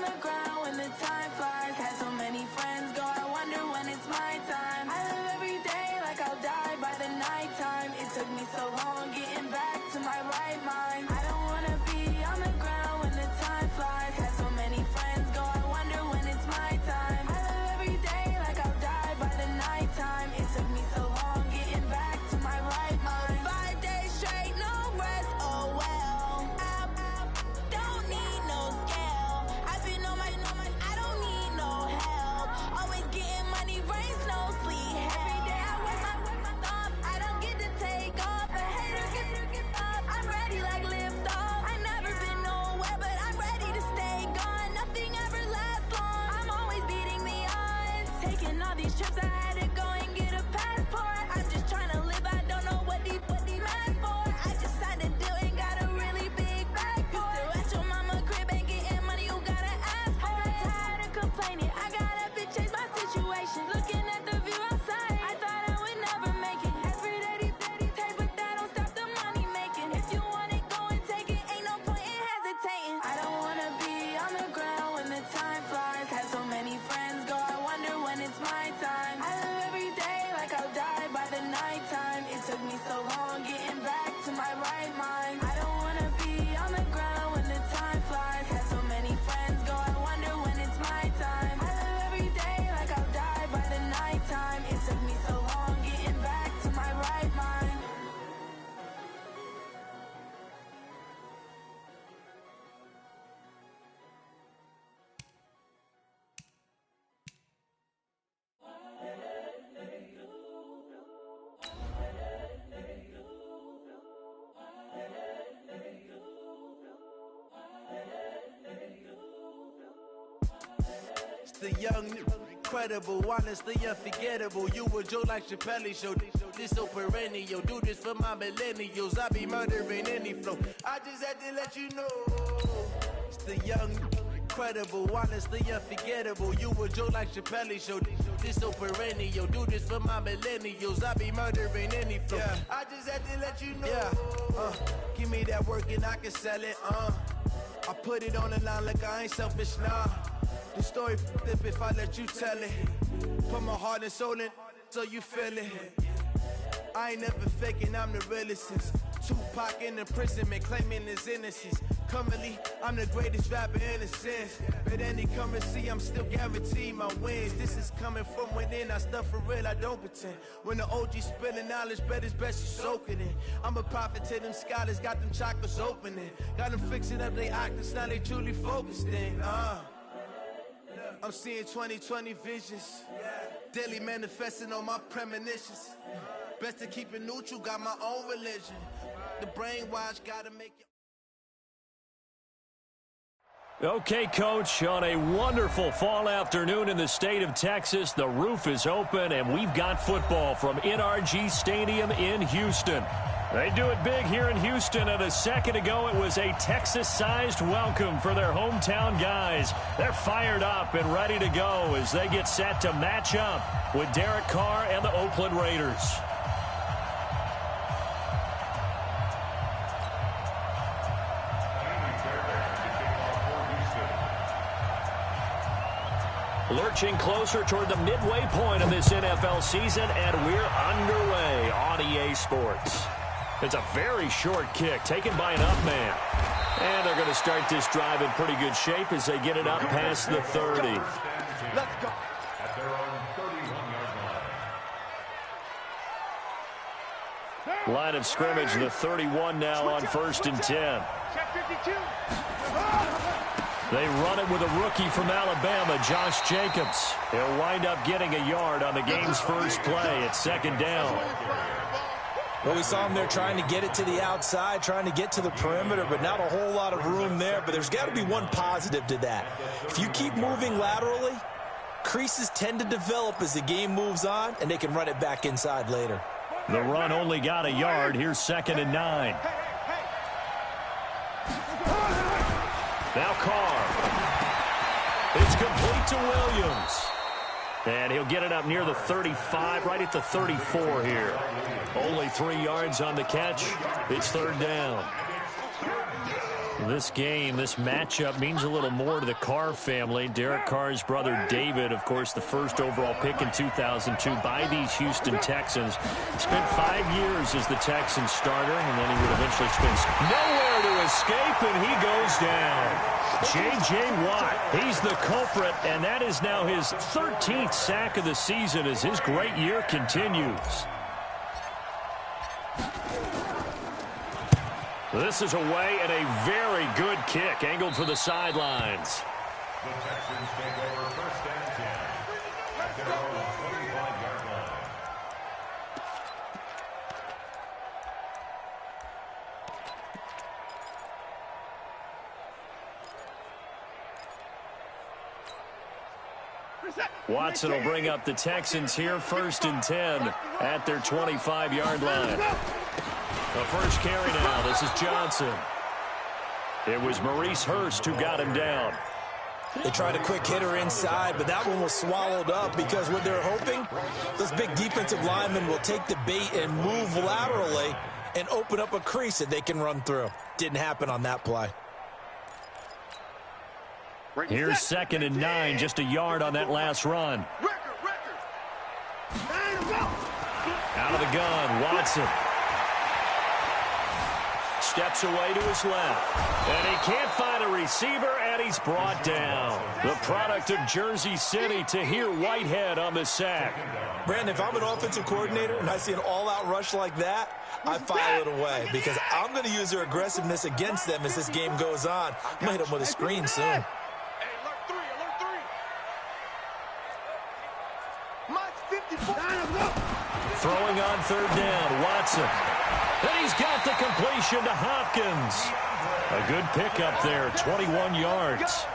on the ground when the time flies. Had so many friends go, I wonder when it's my time. I live every day like I'll die by the nighttime. It took me so long getting back to my right mind. I don't wanna be on the ground when the time flies. Had so many friends go, I wonder when it's my time. I live every day like I'll die by the nighttime. It took me so long getting back to my right mind. 5 days straight, no rest, oh well. I don't need no scale. I've been on my, I don't need no help. Always getting money, rain, snow, sleet. Every day I work my thumb. I don't get to take off. A hater get up. I'm ready like lift off. I never been nowhere, but I'm ready to stay gone. Nothing ever lasts long. I'm always beating the odds. Taking all these trips, I had to go and get a passport. I'm just trying to live. I don't know what these mad for. I just signed a deal and got a really big bag for it. Still at your mama crib and getting money, you gotta ask for it. I got tired of complaining. I gotta bitch change my situation. Looking at the view outside, I thought I would never make it. Every day they take, but that don't stop the money making. If you want it, go and take it. Ain't no point in hesitating. I don't wanna be on the ground when the time flies. Had so many friends go, I wonder when it's my time. I live every day like I'll die by the nighttime. It took me so long getting back to my right mind. I don't wanna be on the ground when the time flies. Had so many friends go, I wonder when it's my time. I live every day like I'll die by the nighttime. It took me so long getting back to my right mind. It's the young, incredible, honestly unforgettable. You a Joe like Chappelle show. This so perennial. Do this for my millennials. I be murdering any flow. I just had to let you know. It's the young, incredible, honestly unforgettable. You a Joe like Chappelle show. This so perennial. Do this for my millennials. I be murdering any flow. Yeah. I just had to let you know. Yeah. Give me that work and I can sell it. I put it on the line like I ain't selfish, nah. The story flip if I let you tell it. Put my heart and soul in so you feel it. I ain't never faking, I'm the realest since Tupac in imprisonment, claiming his innocence. Currently, I'm the greatest rapper in a sense. But any currency, I'm still guaranteed my wins. This is coming from within, I stuff for real, I don't pretend. When the OG spilling knowledge, bet it's best you soak it in. I'm a prophet to them scholars, got them chakras opening. Got them fixing up they octaves, now they truly focused in. I'm seeing 2020 visions. Daily manifesting on my premonitions. Best to keep it neutral, got my own religion. The brainwash gotta make it. Okay, Coach, on a wonderful fall afternoon in the state of Texas, the roof is open, and we've got football from NRG Stadium in Houston. They do it big here in Houston, and a second ago it was a Texas-sized welcome for their hometown guys. They're fired up and ready to go as they get set to match up with Derek Carr and the Oakland Raiders. Lurching closer toward the midway point of this NFL season, and we're underway on EA Sports. It's a very short kick taken by an up man. And they're going to start this drive in pretty good shape as they get it up past the 30. Let's go. At their own 31-yard line. Line of scrimmage, the 31 now on 1st and 10. They run it with a rookie from Alabama, Josh Jacobs. He'll wind up getting a yard on the game's first play at 2nd down. Well, we saw him there trying to get it to the outside, trying to get to the perimeter, but not a whole lot of room there. But there's got to be one positive to that. If you keep moving laterally, creases tend to develop as the game moves on, and they can run it back inside later. The run only got a yard. Here's 2nd and 9. Now Carr. It's complete to Williams. And he'll get it up near the 35, right at the 34 here. Only 3 yards on the catch. It's 3rd down. This game, this matchup means a little more to the Carr family. Derek Carr's brother David, of course, the first overall pick in 2002 by these Houston Texans. Spent 5 years as the Texans starter, and then he would eventually spend nowhere to escape, and he goes down. J.J. Watt, he's the culprit, and that is now his 13th sack of the season as his great year continues. This is away and a very good kick, angled for the sidelines. The Texans take over 1st and 10 at their own 25-yard line. Watson will bring up the Texans here, 1st and 10 at their 25-yard line. The first carry now. This is Johnson. It was Maurice Hurst who got him down. They tried a quick hitter inside, but that one was swallowed up because what they're hoping, those big defensive linemen will take the bait and move laterally and open up a crease that they can run through. Didn't happen on that play. Here's 2nd and 9, just a yard on that last run. Out of the gun, Watson. Steps away to his left. And he can't find a receiver, and he's brought down. The product of Jersey City, Tahir Whitehead on the sack. Brandon, if I'm an offensive coordinator and I see an all-out rush like that, I file it away because I'm going to use their aggressiveness against them as this game goes on. I'm going to hit them with a screen soon. Throwing on 3rd down, Watson. And he's got the completion to Hopkins. A good pickup there, 21 yards.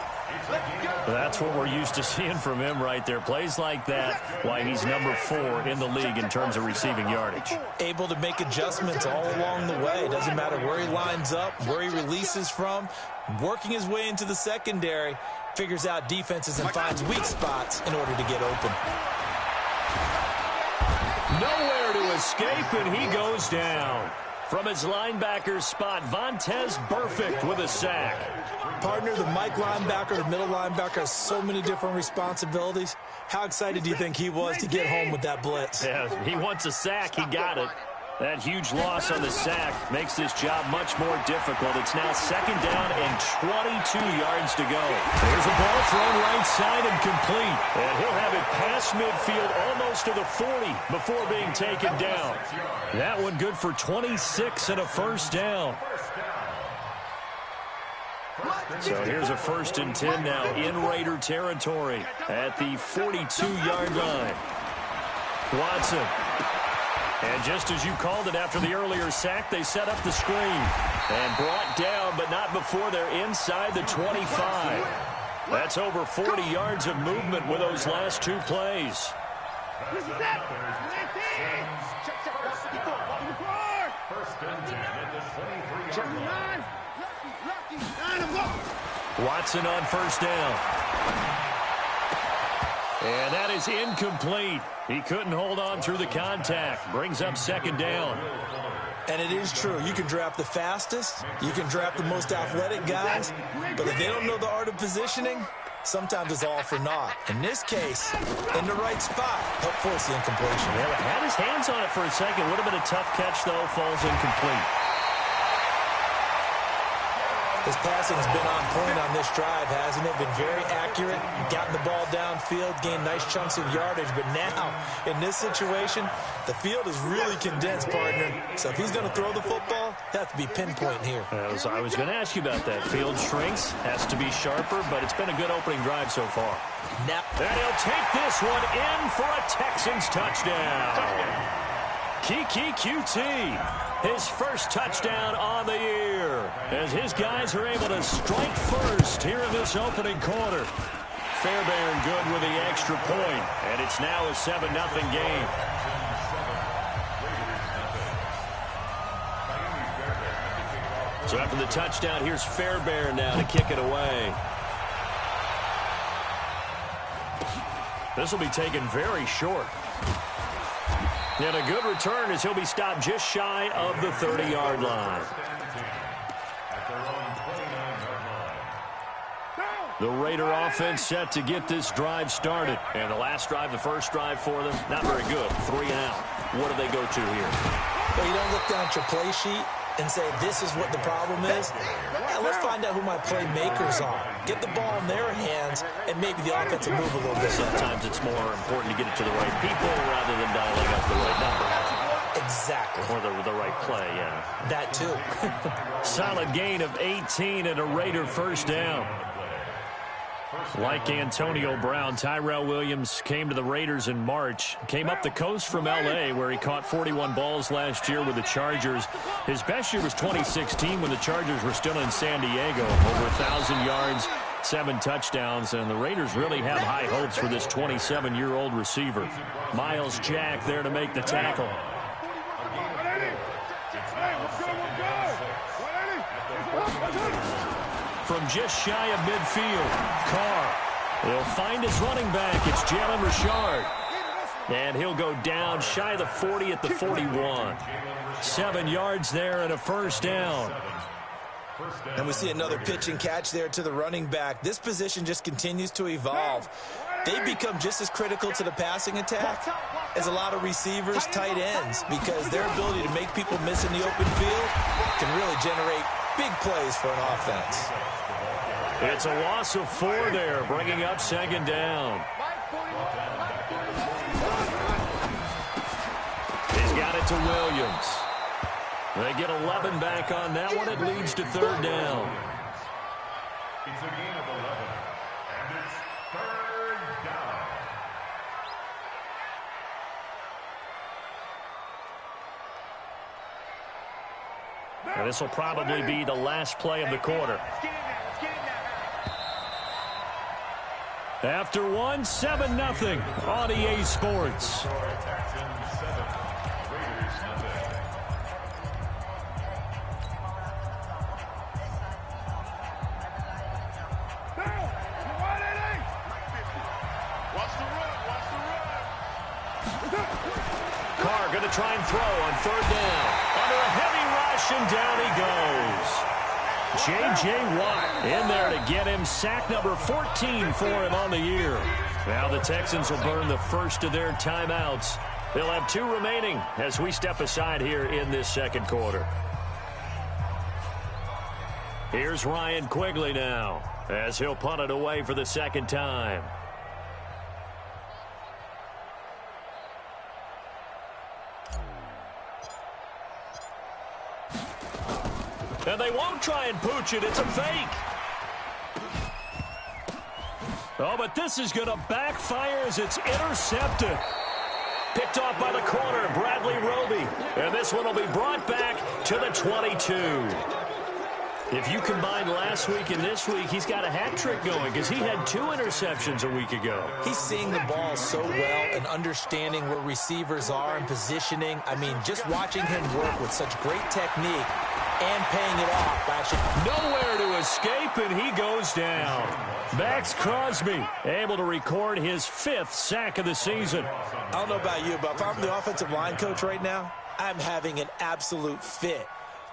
That's what we're used to seeing from him right there. Plays like that, why he's number 4 in the league in terms of receiving yardage. Able to make adjustments all along the way. Doesn't matter where he lines up, where he releases from. Working his way into the secondary, figures out defenses and finds weak spots in order to get open. Nowhere to escape, and he goes down. From his linebacker spot, Vontaze Burfict with a sack. Partner, the Mike linebacker, the middle linebacker has so many different responsibilities. How excited do you think he was to get home with that blitz? Yeah, he wants a sack. He got it. That huge loss on the sack makes this job much more difficult. It's now 2nd down and 22 yards to go. There's a ball thrown right side and complete. And he'll have it past midfield almost to the 40 before being taken down. That one good for 26 and a 1st down. So here's a 1st and 10 now in Raider territory at the 42-yard line. Watson. And just as you called it after the earlier sack, they set up the screen. And brought down, but not before they're inside the 25. That's over 40 yards of movement with those last 2 plays. Watson on 1st down. And that is incomplete. He couldn't hold on through the contact. Brings up 2nd down. And it is true. You can draft the fastest. You can draft the most athletic guys. But if they don't know the art of positioning, sometimes it's all for naught. In this case, in the right spot, help force the incompletion. Yeah, had his hands on it for a second. Would have been a tough catch, though. Falls incomplete. His passing's been on point on this drive, hasn't it? Been very accurate, gotten the ball downfield, gained nice chunks of yardage. But now, in this situation, the field is really condensed, partner. So if he's going to throw the football, that has to be pinpoint here. I was going to ask you about that. Field shrinks, has to be sharper, but it's been a good opening drive so far. Now, and he'll take this one in for a Texans touchdown. Kiki QT, his first touchdown on the year, as his guys are able to strike first here in this opening quarter. Fairbairn good with the extra point, and it's now a 7-0 game. So after the touchdown, here's Fairbairn now to kick it away. This will be taken very short. And a good return as he'll be stopped just shy of the 30-yard line. At their own 29 The Raider offense set to get this drive started. And the last drive, the first drive for them, not very good. 3 and out. What do they go to here? Well, you don't look down at your play sheet and say, this is what the problem is. Yeah, let's find out who my playmakers are. Get the ball in their hands, and maybe the offense will move a little bit. Sometimes it's more important to get it to the right people rather than dialing up the right number. Exactly. Or the right play, yeah. That too. Solid gain of 18 and a Raider first down. Like Antonio Brown, Tyrell Williams came to the Raiders in March. Came up the coast from L.A., where he caught 41 balls last year with the Chargers. His best year was 2016 when the Chargers were still in San Diego. Over 1,000 yards, 7 touchdowns, and the Raiders really have high hopes for this 27-year-old receiver. Miles Jack there to make the tackle. From just shy of midfield, Carr. He'll find his running back. It's Jalen Richard. And he'll go down shy of the 40 at the 41. 7 yards there and a first down. And we see another pitch and catch there to the running back. This position just continues to evolve. They become just as critical to the passing attack as a lot of receivers, tight ends, because their ability to make people miss in the open field can really generate big plays for an offense. It's a loss of 4 there, bringing up second down. He's got it to Williams. They get 11 back on that one. It leads to third down. It's a gain of 11, and it's third down. And this will probably be the last play of the quarter. After one, 7-0 on EA Sports. Carr going to try and throw on third down. Under a heavy rush, and down he goes. J.J. Watt in there to get him sack number 14 for him on the year. Now the Texans will burn the first of their timeouts. They'll have 2 remaining as we step aside here in this second quarter. Here's Ryan Quigley now as he'll punt it away for the second time. And they won't try and pooch it. It's a fake. Oh, but this is going to backfire as it's intercepted. Picked off by the corner, Bradley Roby. And this one will be brought back to the 22. If you combine last week and this week, he's got a hat trick going because he had 2 interceptions a week ago. He's seeing the ball so well and understanding where receivers are and positioning. I mean, just watching him work with such great technique and paying it off. Actually, nowhere to escape, and he goes down. Max Crosby able to record his 5th sack of the season. I don't know about you, but if I'm the offensive line coach right now, I'm having an absolute fit.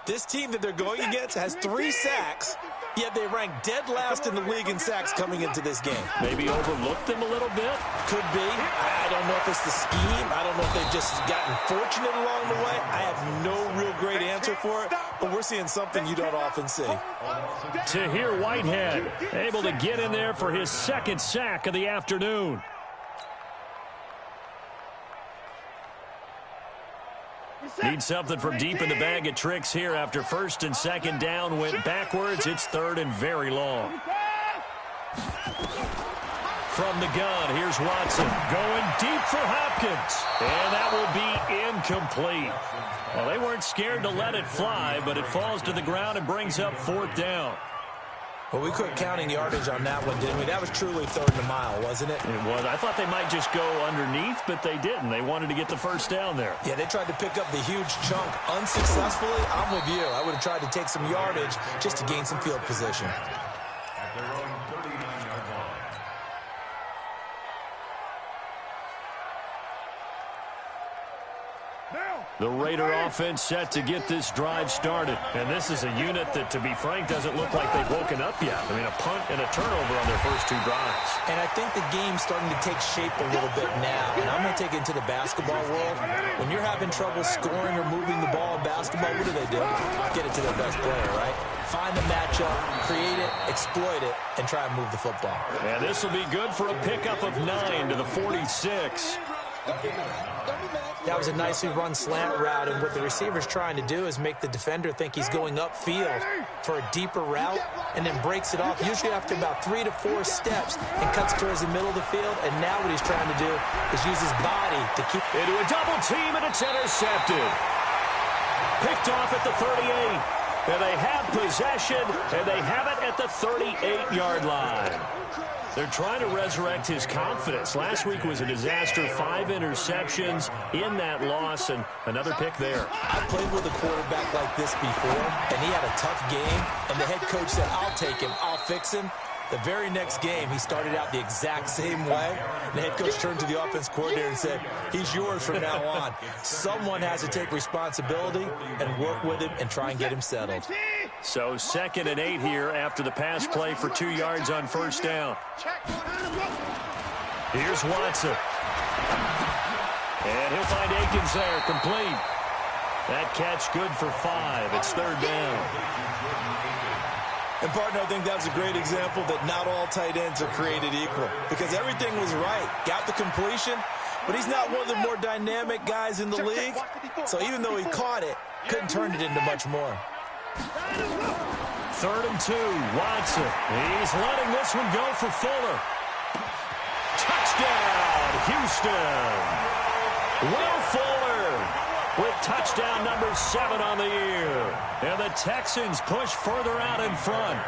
This team that they're going against has 3 sacks, yet they rank dead last in the league in sacks coming into this game. Maybe overlooked them a little bit? Could be. I don't know if it's the scheme. I don't know if they've just gotten fortunate along the way. I have no real great answer for it, but we're seeing something you don't often see. Tahir Whitehead able to get in there for his 2nd sack of the afternoon. Need something from deep in the bag of tricks here after 1st and 2nd down went backwards. It's 3rd and very long. From the gun, here's Watson going deep for Hopkins. And that will be incomplete. Well, they weren't scared to let it fly, but it falls to the ground and brings up 4th down. Well, we quit counting yardage on that one, didn't we? That was truly 3rd and a mile, wasn't it? It was. I thought they might just go underneath, but they didn't. They wanted to get the 1st down there. Yeah, they tried to pick up the huge chunk unsuccessfully. I'm with you. I would have tried to take some yardage just to gain some field position. At their own 39-yard line. Now, The Raider offense set to get this drive started. And this is a unit that, to be frank, doesn't look like they've woken up yet. I mean, a punt and a turnover on their first 2 drives. And I think the game's starting to take shape a little bit now. And I'm going to take it into the basketball world. When you're having trouble scoring or moving the ball in basketball, what do? Get it to their best player, right? Find the matchup, create it, exploit it, and try and move the football. And this will be good for a pickup of 9 to the 46. That was a nicely run slant route, and what the receiver's trying to do is make the defender think he's going upfield for a deeper route, and then breaks it off, usually after about 3 to 4 steps, and cuts towards the middle of the field. And now what he's trying to do is use his body to keep... Into a double team, and it's intercepted. Picked off at the 38. And they have possession, and they have it at the 38-yard line. They're trying to resurrect his confidence. Last week was a disaster, 5 interceptions in that loss, and another pick there. I played with a quarterback like this before, and he had a tough game, and the head coach said, I'll take him, I'll fix him. The very next game, he started out the exact same way. The head coach turned to the offense coordinator and said, he's yours from now on. Someone has to take responsibility and work with him and try and get him settled. So 2nd and 8 here after the pass play for 2 yards on first down. Here's Watson. And he'll find Akins there, complete. That catch good for 5. It's 3rd down. And, partner, I think that was a great example that not all tight ends are created equal, because everything was right. Got the completion, but he's not one of the more dynamic guys in the league. So even though he caught it, couldn't turn it into much more. 3rd and 2, Watson. He's letting this one go for Fuller. Touchdown, Houston. Will Fuller with touchdown number 7 on the year. And the Texans push further out in front.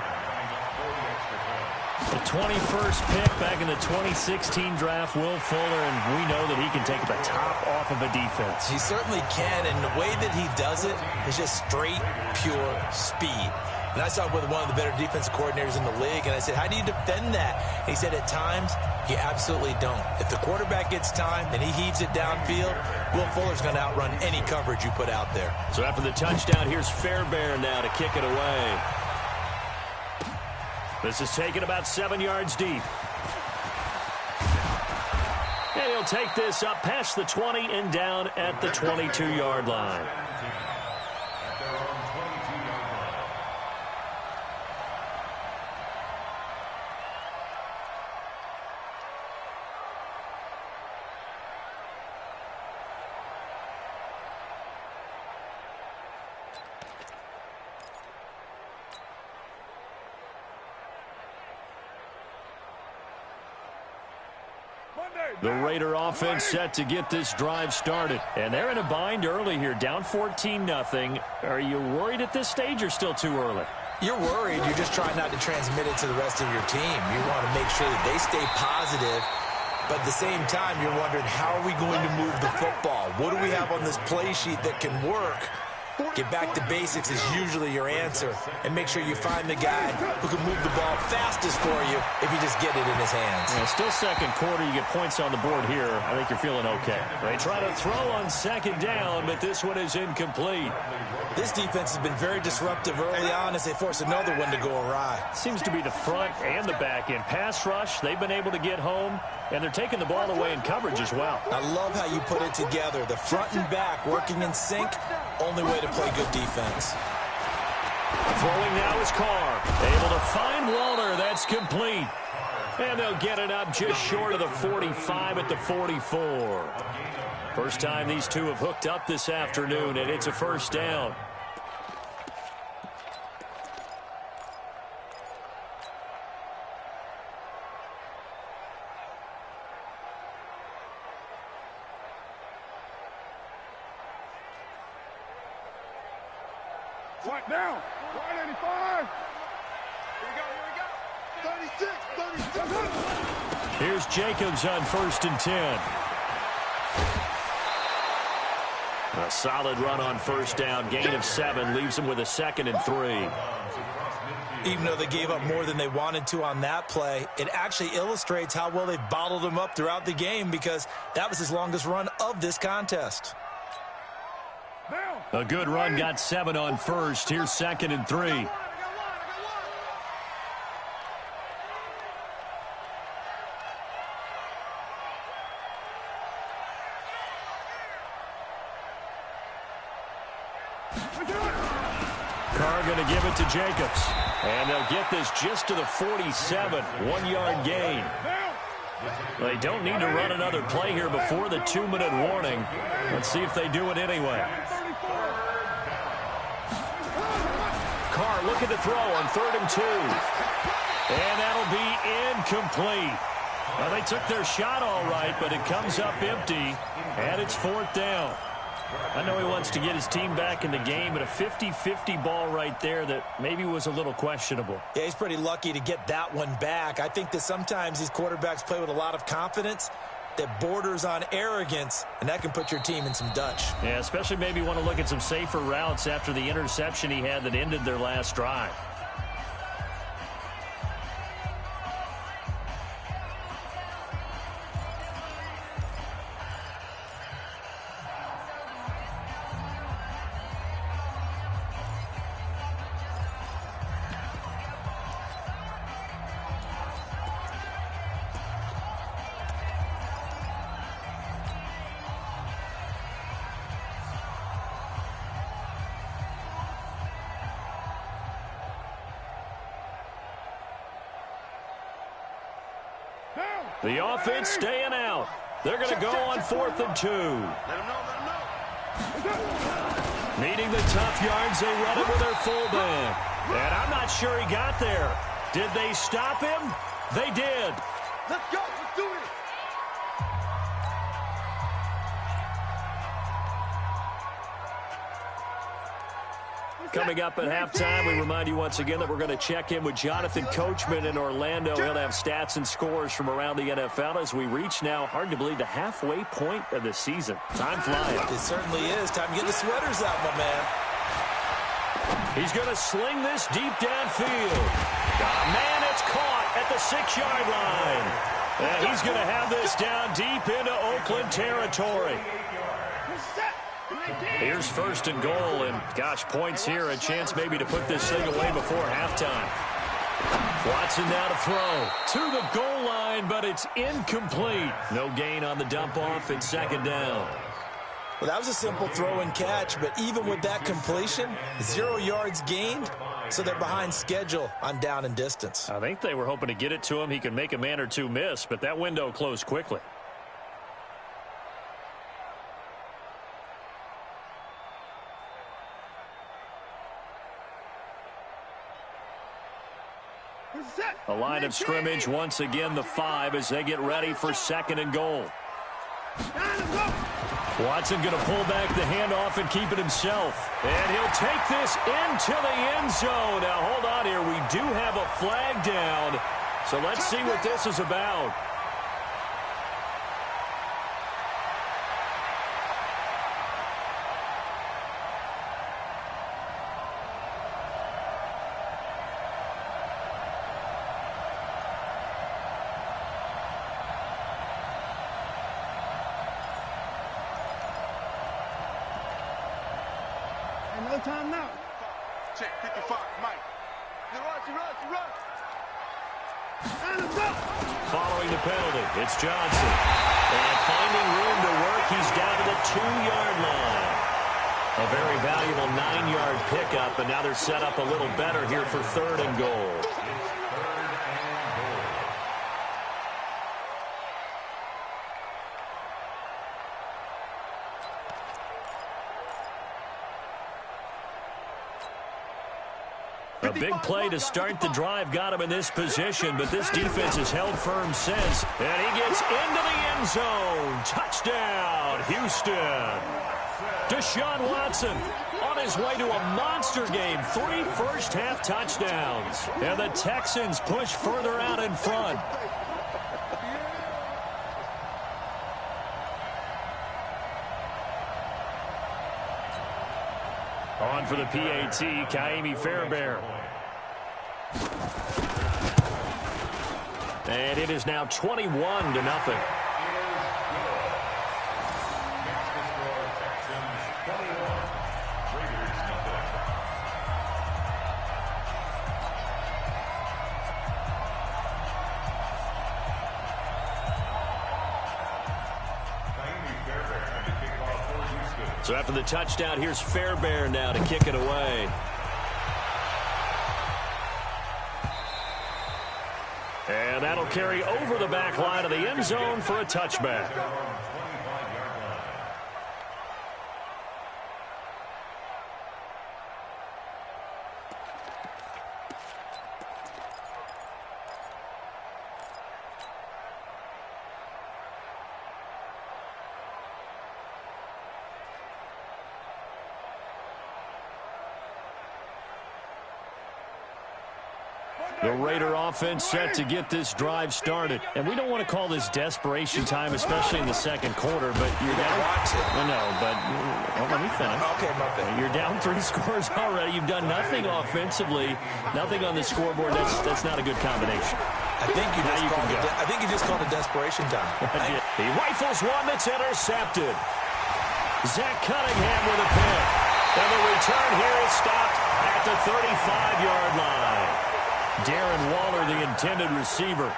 The 21st pick back in the 2016 draft, Will Fuller, and we know that he can take the top off of a defense. He certainly can, and the way that he does it is just straight, pure speed. And I talked with one of the better defensive coordinators in the league, and I said, how do you defend that? And he said, at times, you absolutely don't. If the quarterback gets time and he heaves it downfield, Will Fuller's going to outrun any coverage you put out there. So after the touchdown, here's Fairbairn now to kick it away. This is taken about 7 yards deep. And he'll take this up past the 20 and down at the 22-yard line. The Raider offense set to get this drive started. And they're in a bind early here, down 14-0. Are you worried at this stage or still too early? You're worried. You're just trying not to transmit it to the rest of your team. You want to make sure that they stay positive. But at the same time, you're wondering, how are we going to move the football? What do we have on this play sheet that can work? Get back to basics is usually your answer. And make sure you find the guy who can move the ball fastest for you if you just get it in his hands. Yeah, still second quarter. You get points on the board here. I think you're feeling okay. They try to throw on 2nd down, but this one is incomplete. This defense has been very disruptive early on as they force another one to go awry. Seems to be the front and the back end. Pass rush, they've been able to get home, and they're taking the ball away in coverage as well. I love how you put it together. The front and back working in sync, only way to play good defense. Throwing now is Carr. Able to find Waller. That's complete. And they'll get it up just short of the 45 at the 44. First time these two have hooked up this afternoon, and it's a first down. Right down. 185. Here we go. 36. Here's Jacobs on 1st and 10. A solid run on first down. Gain of 7 leaves them with a 2nd and 3. Even though they gave up more than they wanted to on that play, it actually illustrates how well they've bottled them up throughout the game, because that was his longest run of this contest. A good run, got 7 on first. Here's 2nd and 3. Carr going to give it to Jacobs. And they'll get this just to the 47. 1-yard gain. They don't need to run another play here before the 2-minute warning. Let's see if they do it anyway. Carr looking to throw on 3rd and 2. And that'll be incomplete. Well, they took their shot all right, but it comes up empty, and it's 4th down. I know he wants to get his team back in the game, but a 50-50 ball right there that maybe was a little questionable. Yeah, he's pretty lucky to get that one back. I think that sometimes these quarterbacks play with a lot of confidence that borders on arrogance, and that can put your team in some Dutch. Yeah, especially maybe want to look at some safer routes after the interception he had that ended their last drive. The offense staying out. They're going to go on 4th and 2. Needing the tough yards, they run it with their fullback. And I'm not sure he got there. Did they stop him? They did. Let's go. Let's do it. Coming up at halftime, we remind you once again that we're going to check in with Jonathan Coachman in Orlando. He'll have stats and scores from around the NFL as we reach now, hard to believe, the halfway point of the season. Time flying. It certainly is. Time to get the sweaters out, my man. He's going to sling this deep downfield. Man, it's caught at the 6-yard line. And he's going to have this down deep into Oakland territory. Here's 1st and goal, and gosh, points here, a chance maybe to put this thing away before halftime. Watson now to throw to the goal line, but it's incomplete. No gain on the dump off. It's 2nd down. Well, that was a simple throw and catch, but even with that completion, 0 yards gained, so they're behind schedule on down and distance. I think they were hoping to get it to him. He could make a man or two miss, but that window closed quickly. A line of scrimmage, once again the 5 as they get ready for 2nd and goal. Watson going to pull back the handoff and keep it himself. And he'll take this into the end zone. Now, hold on here. We do have a flag down. So let's see what this is about. No time now. Check 55, Mike. Run. Following the penalty, it's Johnson. And finding room to work, he's down to the 2-yard line. A very valuable 9-yard pickup, and now they're set up a little better here for 3rd and goal. A big play to start the drive got him in this position, but this defense has held firm since. And he gets into the end zone. Touchdown, Houston. Deshaun Watson on his way to a monster game. 3 first-half touchdowns. And the Texans push further out in front. On for the PAT, Kaimi Fairbairn. And it is now 21-0. So after the touchdown, here's Fairbairn now to kick it away. And that'll carry over the back line of the end zone for a touchback. The Raider offense set to get this drive started. And we don't want to call this desperation time, especially in the second quarter, but you're down. No, but let me finish. Okay, my bad. You're down 3 scores already. You've done nothing offensively, nothing on the scoreboard. That's not a good combination. I think you just called it desperation time. He rifles one that's intercepted. Zach Cunningham with a pick. And the return here is stopped at the 35-yard line. Darren Waller, the intended receiver.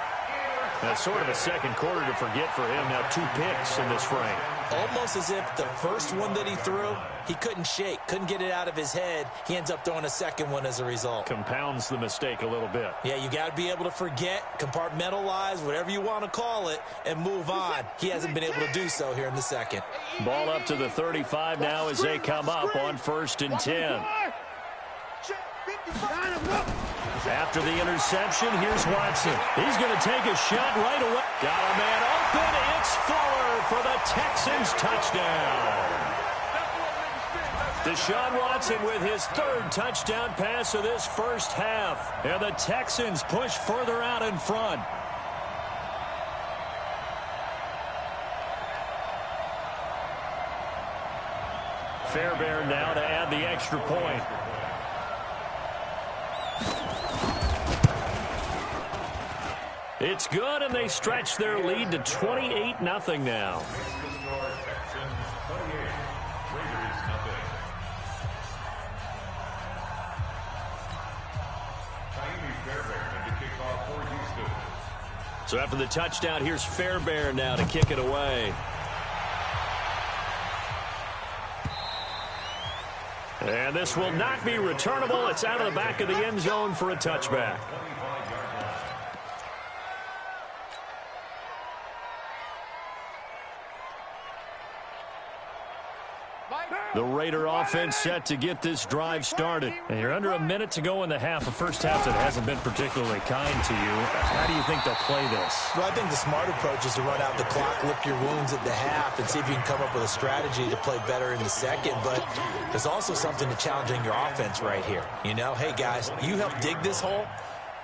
That's sort of a second quarter to forget for him. Now 2 picks in this frame. Almost as if the first one that he threw, he couldn't shake, couldn't get it out of his head. He ends up throwing a second one as a result. Compounds the mistake a little bit. Yeah, you got to be able to forget, compartmentalize, whatever you want to call it, and move on. He hasn't been able to do so here in the second. Ball up to the 35 now as they come up on 1st and 10. After the interception, here's Watson. He's going to take a shot right away. Got a man open. It's Fuller for the Texans touchdown. Deshaun Watson with his 3rd touchdown pass of this first half. And the Texans push further out in front. Fairbairn now to add the extra point. It's good, and they stretch their lead to 28-0 now. So after the touchdown, here's Fairbairn now to kick it away. And this will not be returnable. It's out of the back of the end zone for a touchback. The Raider offense set to get this drive started. And you're under a minute to go in the half, a first half that hasn't been particularly kind to you. How do you think they'll play this? Well, I think the smart approach is to run out the clock, lick your wounds at the half, and see if you can come up with a strategy to play better in the second. But there's also something to challenging your offense right here. You know, hey, guys, you help dig this hole.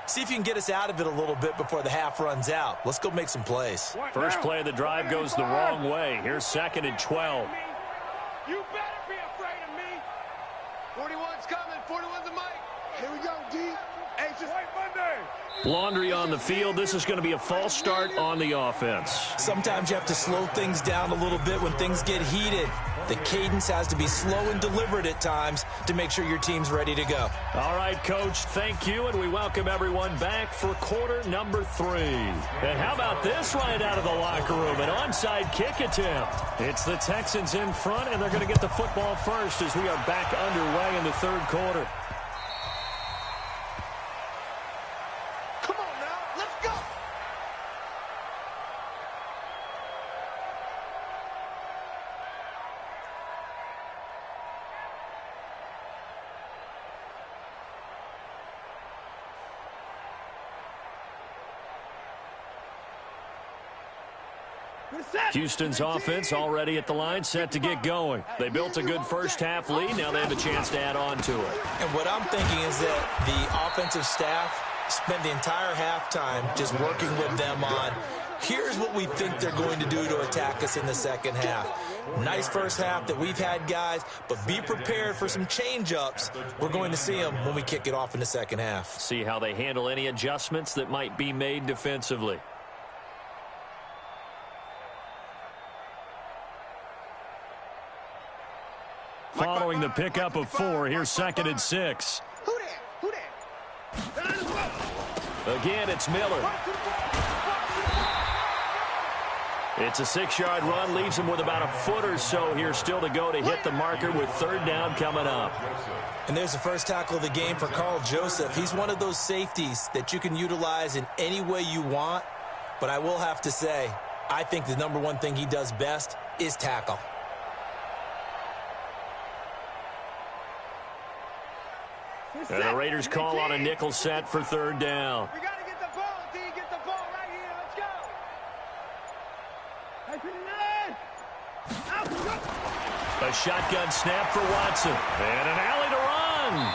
See if you can get us out of it a little bit before the half runs out. Let's go make some plays. First play of the drive goes the wrong way. Here's 2nd and 12. You better be afraid of me. 41's coming. 41's a mic. Here we go, D. Anxious. White Monday. Laundry on the field. This is going to be a false start on the offense. Sometimes you have to slow things down a little bit when things get heated. The cadence has to be slow and deliberate at times to make sure your team's ready to go. All right, Coach, thank you, and we welcome everyone back for quarter number 3. And how about this right out of the locker room, an onside kick attempt. It's the Texans in front, and they're going to get the football first as we are back underway in the 3rd quarter. Come on now, let's go. Houston's offense already at the line, set to get going. They built a good first half lead. Now they have a chance to add on to it. And what I'm thinking is that the offensive staff spent the entire halftime just working with them on, here's what we think they're going to do to attack us in the second half. Nice first half that we've had, guys, but be prepared for some change-ups. We're going to see them when we kick it off in the second half. See how they handle any adjustments that might be made defensively. Following the pickup of 4, here's 2nd and 6. Who there? Again, it's Miller. It's a 6-yard run, leaves him with about a foot or so here still to go to hit the marker with third down coming up. And there's the first tackle of the game for Carl Joseph. He's one of those safeties that you can utilize in any way you want. But I will have to say, I think the number one thing he does best is tackle. And the Raiders call on a nickel set for third down. We got to get the ball, D. Get the ball right here. Let's go. A shotgun snap for Watson. And an alley to run.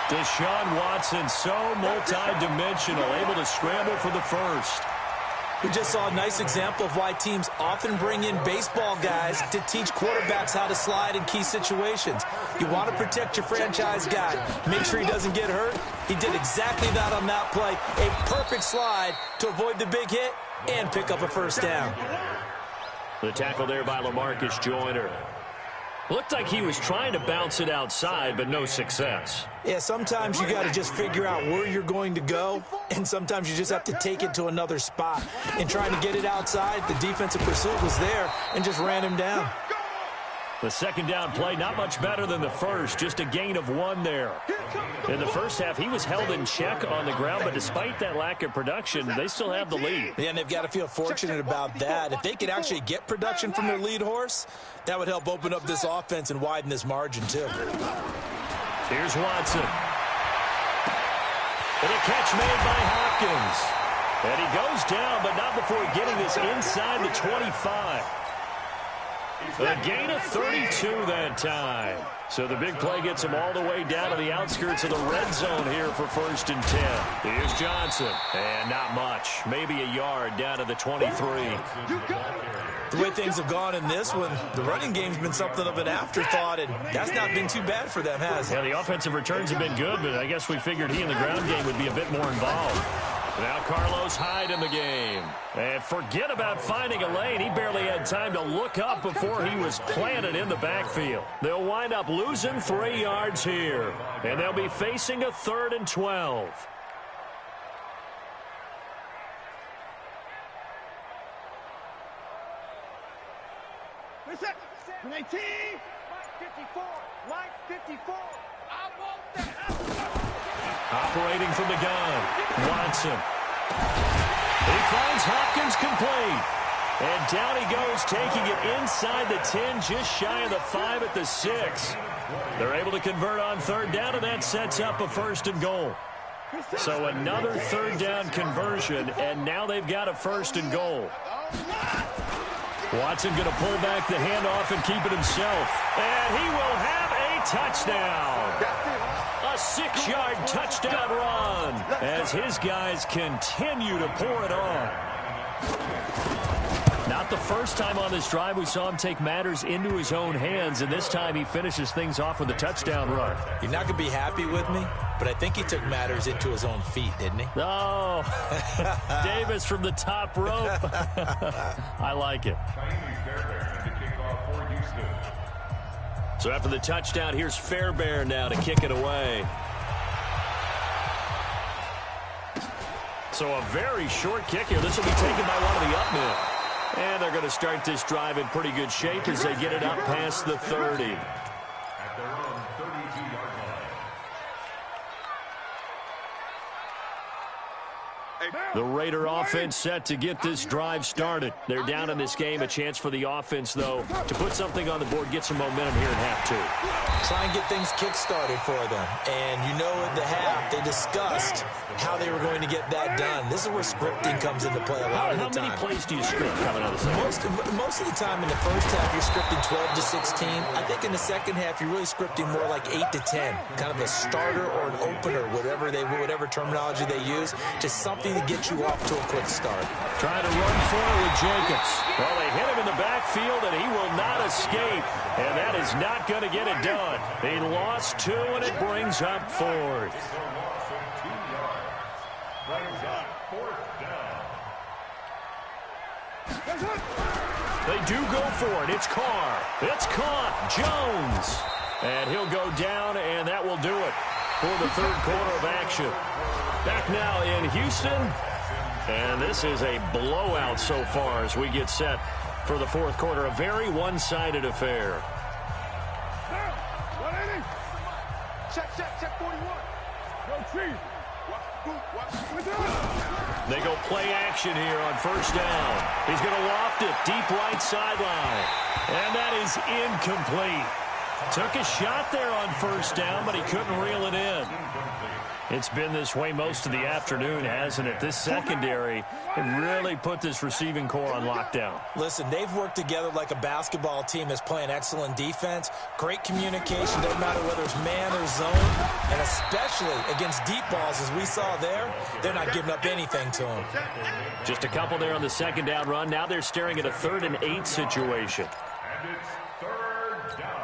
Deshaun Watson, so multi-dimensional, able to scramble for the first. We just saw a nice example of why teams often bring in baseball guys to teach quarterbacks how to slide in key situations. You want to protect your franchise guy. Make sure he doesn't get hurt. He did exactly that on that play. A perfect slide to avoid the big hit and pick up a first down. The tackle there by LaMarcus Joyner. Looked like he was trying to bounce it outside, but no success. Yeah, sometimes you got to just figure out where you're going to go, and sometimes you just have to take it to another spot. In trying to get it outside, the defensive pursuit was there and just ran him down. The second down play, not much better than the first, just a gain of 1 there. In the first half, he was held in check on the ground, but despite that lack of production, they still have the lead. Yeah, and they've got to feel fortunate about that. If they could actually get production from their lead horse, that would help open up this offense and widen this margin, too. Here's Watson. And a catch made by Hopkins. And he goes down, but not before getting this inside the 25. A gain of 32 that time. So the big play gets him all the way down to the outskirts of the red zone here for 1st and 10. Here's Johnson. And not much. Maybe a yard down to the 23. The way things have gone in this one, the running game's been something of an afterthought, and that's not been too bad for them, has it? Yeah, the offensive returns have been good, but I guess we figured he in the ground game would be a bit more involved. Now Carlos Hyde in the game. And forget about finding a lane. He barely had time to look up before he was planted in the backfield. They'll wind up losing 3 yards here. And they'll be facing a 3rd and 12. Listen, 18. Mike 54. Mike 54. I want that. Operating from the gun, Watson. He finds Hopkins complete. And down he goes, taking it inside the 10, just shy of the 5 at the 6. They're able to convert on third down, and that sets up a 1st and goal. So another third down conversion, and now they've got a 1st and goal. Watson going to pull back the handoff and keep it himself. And he will have a touchdown. A 6-yard touchdown run as his guys continue to pour it on. Not the first time on this drive we saw him take matters into his own hands, and this time he finishes things off with a touchdown run. You're not going to be happy with me, but I think he took matters into his own feet, didn't he? Oh, Davis from the top rope. I like it. So after the touchdown, here's Fairbairn now to kick it away. So a very short kick here. This will be taken by one of the up men. And they're going to start this drive in pretty good shape as they get it up past the 30. The Raider offense set to get this drive started. They're down in this game. A chance for the offense, though, to put something on the board, get some momentum here in half 2. Try and get things kick-started for them. And you know at the half, they discussed how they were going to get that done. This is where scripting comes into play a lot of the time. How many plays do you script coming out of the second? Most of the time in the first half, you're scripting 12 to 16. I think in the second half, you're really scripting more like 8 to 10. Kind of a starter or an opener, whatever terminology they use. Just something to get you off to a quick start. Trying to run for it with Jacobs. Well, they hit him in the backfield, and he will not escape. And that is not going to get it done. He lost 2, and it brings up 4th. They do go for it. It's Carr. It's caught. Jones. And he'll go down, and that will do it for the third quarter of action. Back now in Houston, And this is a blowout so far as we get set for the fourth quarter. A very one-sided affair. Check 41. Go Chief. They go play action here on first down. He's going to loft it deep right sideline. And that is incomplete. Took a shot there on first down, but he couldn't reel it in. It's been this way most of the afternoon, hasn't it? This secondary really put this receiving core on lockdown. Listen, they've worked together like a basketball team that's playing excellent defense. Great communication, doesn't matter whether it's man or zone. And especially against deep balls, as we saw there, they're not giving up anything to them. Just a couple there on the second down run. Now they're staring at a 3rd and 8 situation. And it's 3rd down.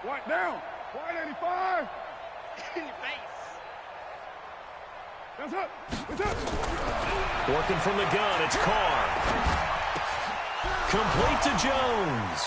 White down. White 85. In your face. That's up. It's up. Working from the gun, it's Carr. Complete to Jones.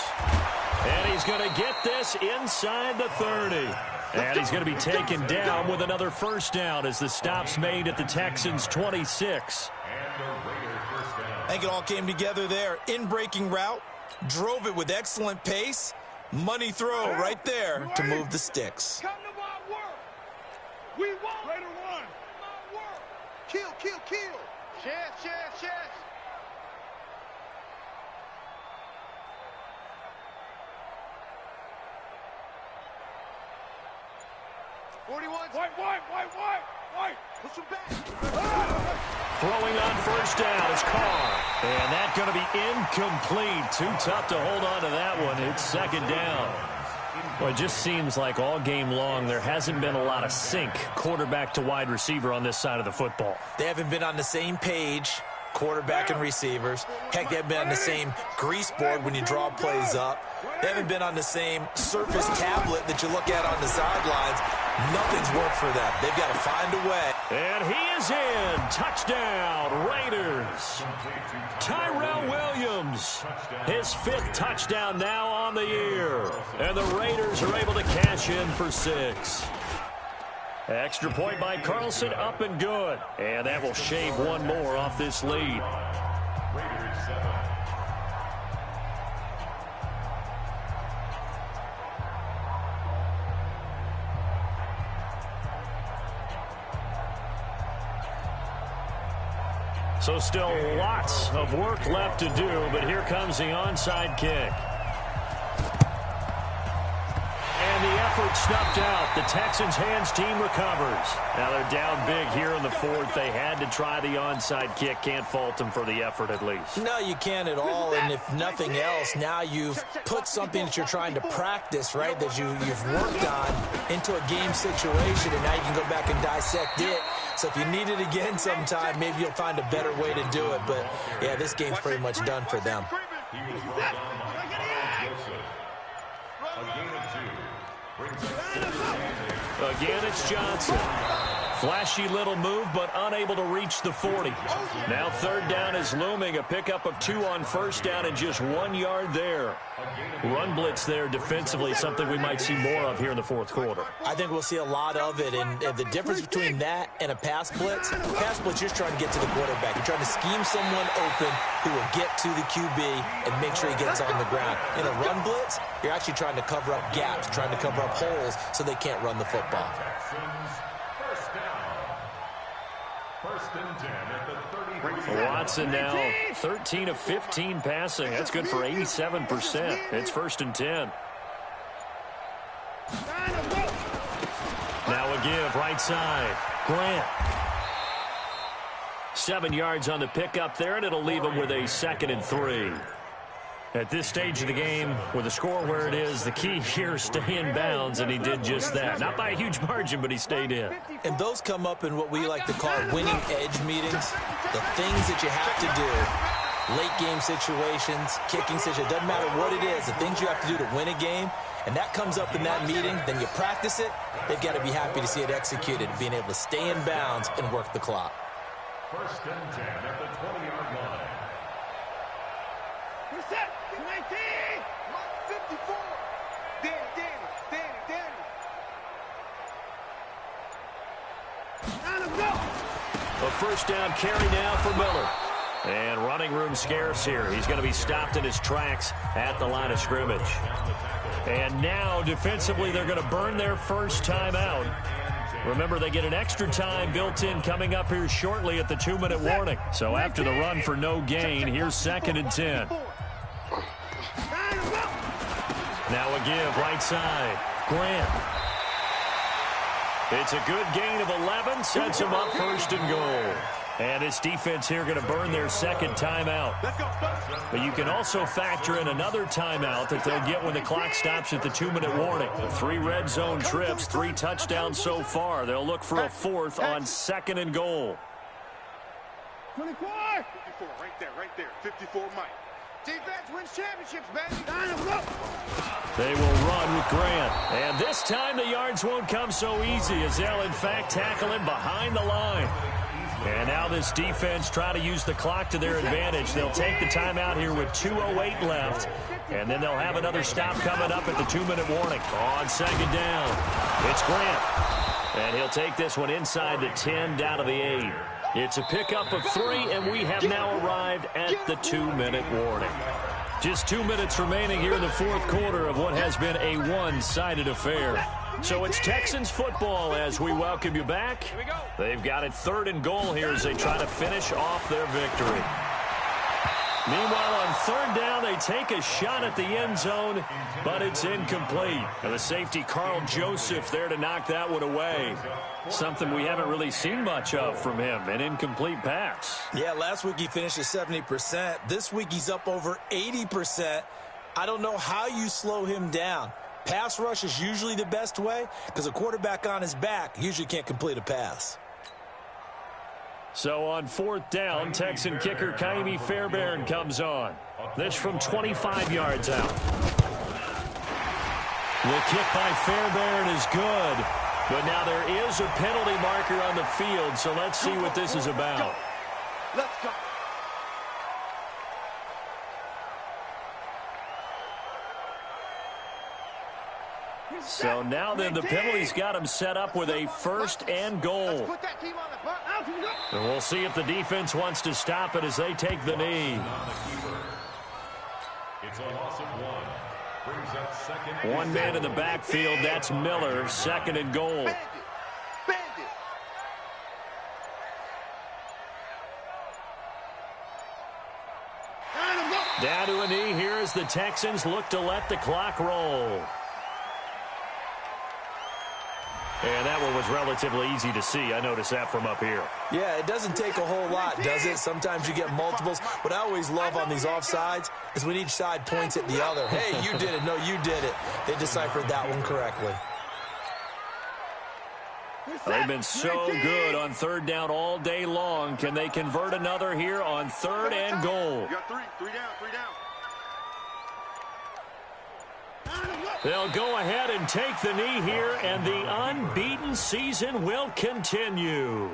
And he's going to get this inside the 30. And he's going to be taken down with another first down as the stop's made at the Texans' 26. And the Raiders first down. I think it all came together there. In-breaking route, drove it with excellent pace. Money throw right there to move the sticks. Come to my work. We want Raider 1. My work. Kill. Chess. 41's white. Push him back. Throwing on first down is Carr. And that's going to be incomplete. Too tough to hold on to that one. It's second down. Well, it just seems like all game long there hasn't been a lot of sync quarterback to wide receiver on this side of the football. They haven't been on the same page, quarterback and receivers. Heck, they haven't been on the same grease board when you draw plays up. They haven't been on the same surface tablet that you look at on the sidelines. Nothing's worked for them. They've got to find a way. And he is in. Touchdown, Raiders. Tyrell Williams, his 5th touchdown now on the year. And the Raiders are able to cash in for 6. Extra point by Carlson, up and good. And that will shave one more off this lead. Raiders 7. So still lots of work left to do, but here comes the onside kick. And the effort snuffed out. The Texans' hands team recovers. Now they're down big here in the 4th. They had to try the onside kick. Can't fault them for the effort at least. No, you can't at all. And if nothing else, now you've put something that you're trying to practice, right, that you've worked on into a game situation, and now you can go back and dissect it. So if you need it again sometime, maybe you'll find a better way to do it. But, yeah, this game's pretty much done for them. He was brought down by Joseph. A gain of 2. Brings up 6th. Again, it's Johnson. Flashy little move, but unable to reach the 40. Now 3rd down is looming. A pickup of 2 on first down and just 1 yard there. Run blitz there defensively, something we might see more of here in the 4th quarter. I think we'll see a lot of it, and the difference between that and a pass blitz, you're just trying to get to the quarterback. You're trying to scheme someone open who will get to the QB and make sure he gets on the ground. In a run blitz, you're actually trying to cover up gaps, trying to cover up holes so they can't run the football. Texans first down. 1st and 10 at the 33. Watson now 13 of 15 passing. That's good for 87%. It's 1st and 10. Now a give right side. Grant. 7 yards on the pickup there, and it'll leave him with a 2nd and 3. At this stage of the game, with the score where it is, the key here is stay in bounds, and he did just that. Not by a huge margin, but he stayed in. And those come up in what we like to call winning edge meetings. The things that you have to do, late game situations, kicking situations, doesn't matter what it is, the things you have to do to win a game, and that comes up in that meeting, then you practice it, they've got to be happy to see it executed, being able to stay in bounds and work the clock. 1st and 10 at the 20-yard line. Reset. 19. 54. Danny. A first down carry now for Miller. And running room scarce here. He's going to be stopped in his tracks at the line of scrimmage. And now, defensively, they're going to burn their first timeout. Remember, they get an extra time built in coming up here shortly at the 2-minute warning. So after the run for no gain, here's 2nd and 10. Now a give right side. Grant. It's a good gain of 11. Sets him up 1st and goal. And this defense here going to burn their 2nd timeout. But you can also factor in another timeout that they'll get when the clock stops at the 2-minute warning. 3 red zone trips, 3 touchdowns so far. They'll look for a 4th on 2nd and goal. 24! 54, right there. 54, Mike. Defense wins championships, baby. They will run with Grant. And this time the yards won't come so easy as they'll, in fact, tackle him behind the line. And now this defense try to use the clock to their advantage. They'll take the timeout here with 2:08 left. And then they'll have another stop coming up at the 2-minute warning. On 2nd down, it's Grant. And he'll take this one inside the 10 down to the 8. It's a pickup of 3, and we have now arrived at the 2-minute warning. Just 2 minutes remaining here in the 4th quarter of what has been a one-sided affair. So it's Texans football as we welcome you back. They've got it 3rd and goal here as they try to finish off their victory. Meanwhile, on 3rd down, they take a shot at the end zone, but it's incomplete. And the safety, Carl Joseph, there to knock that one away. Something we haven't really seen much of from him, an incomplete pass. Yeah, last week he finished at 70%. This week he's up over 80%. I don't know how you slow him down. Pass rush is usually the best way because a quarterback on his back usually can't complete a pass. So on 4th down, Texan kicker Kaimi Fairbairn comes on. This from 25 yards out. The kick by Fairbairn is good. But now there is a penalty marker on the field, so let's see what this is about. Let's go. So now then the penalty's got him set up with a 1st and goal. Put that team on the butt. And we'll see if the defense wants to stop it as they take the knee. It's a loss of 1. Brings up 2nd. One man in the backfield, that's Miller, 2nd and goal. Bandit. Down to a knee here as the Texans look to let the clock roll. And that one was relatively easy to see. I noticed that from up here. Yeah, it doesn't take a whole lot, does it? Sometimes you get multiples. What I always love on these offsides is when each side points at the other. Hey, you did it. No, you did it. They deciphered that one correctly. They've been so good on 3rd down all day long. Can they convert another here on 3rd and goal? You got 3 down. They'll go ahead and take the knee here, and the unbeaten season will continue.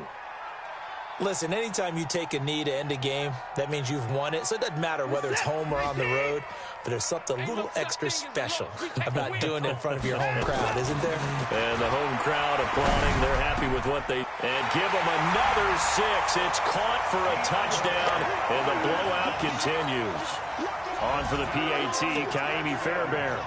Listen, anytime you take a knee to end a game, that means you've won it. So it doesn't matter whether it's home or on the road, but there's something a little extra special about doing it in front of your home crowd, isn't there? And the home crowd applauding. They're happy with what they... And give them another 6. It's caught for a touchdown, and the blowout continues. On for the PAT, Kaimi Fairbairn.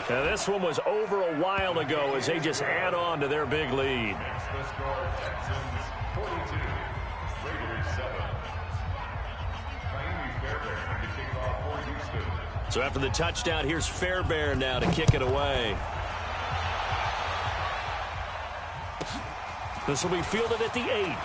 Now this one was over a while ago as they just add on to their big lead. Texans 42, Raiders 7. Kaimi Fairbairn to kick off for Houston. So after the touchdown, here's Fairbairn now to kick it away. This will be fielded at the 8.